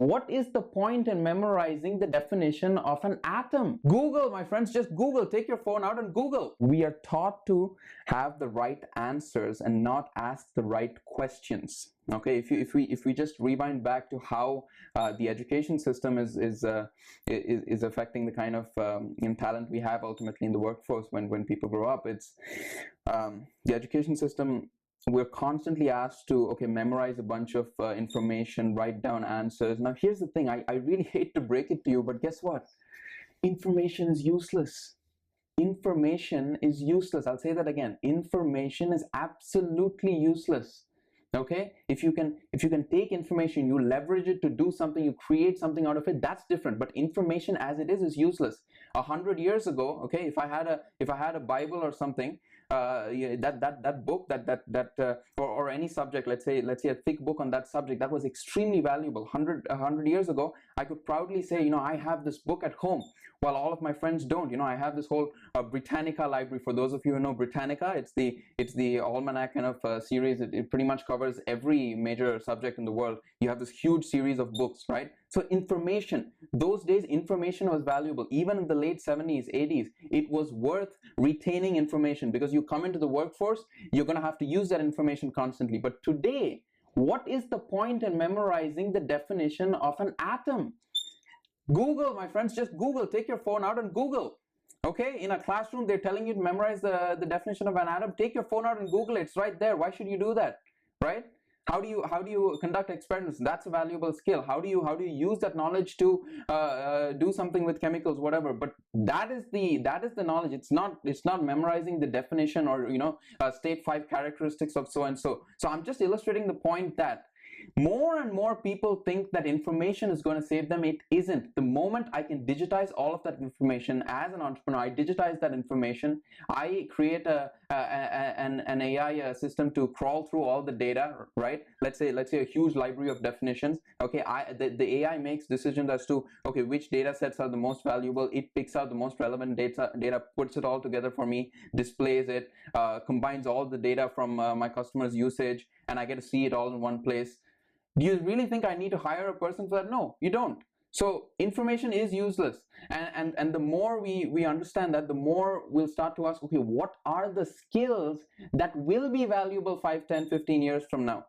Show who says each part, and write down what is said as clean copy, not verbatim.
Speaker 1: What is the point in memorizing the definition of an atom? Google, my friends, just Google. Take your phone out and Google. We are taught to have the right answers and not ask the right questions. Okay, if we just rewind back to how the education system is affecting the kind of talent we have ultimately in the workforce when people grow up, it's the education system. We're constantly asked to, okay, memorize a bunch of information, write down answers. Now, here's the thing. I really hate to break it to you, but guess what? Information is useless. Information is useless. I'll say that again. Information is absolutely useless. Okay, if you can take information, you leverage it to do something, you create something out of it, that's different. But information as it is useless. 100 years ago, okay, if I had a Bible or something, that book, or any subject, let's say a thick book on that subject, that was extremely valuable. 100 years ago, I could proudly say, I have this book at home, while all of my friends don't. I have this whole Britannica library. For those of you who know Britannica, it's the almanac kind of series. It pretty much covers every major subject in the world. You have this huge series of books, right? So information, those days information was valuable. Even in the late 70s, 80s, it was worth retaining information, because you come into the workforce, you're going to have to use that information constantly. But today, what is the point in memorizing the definition of an atom? Google, my friends, just Google. Take your phone out and Google. Okay, in a classroom, they're telling you to memorize the definition of an atom. Take your phone out and Google it. It's right there. Why should you do that, right? How do you conduct experiments? That's a valuable skill. How do you use that knowledge to do something with chemicals, whatever? But that is the knowledge. It's not memorizing the definition, or state 5 characteristics of so and so. So I'm just illustrating the point that more and more people think that information is going to save them. It isn't. The moment I can digitize all of that information as an entrepreneur, I digitize that information. I create an AI system to crawl through all the data, right? Let's say a huge library of definitions. Okay, the AI makes decisions as to, okay, which data sets are the most valuable. It picks out the most relevant data, puts it all together for me, displays it, combines all the data from my customers' usage, and I get to see it all in one place. Do you really think I need to hire a person for that? No, you don't. So information is useless, and the more we understand that, the more we'll start to ask, okay, what are the skills that will be valuable 5, 10, 15 years from now?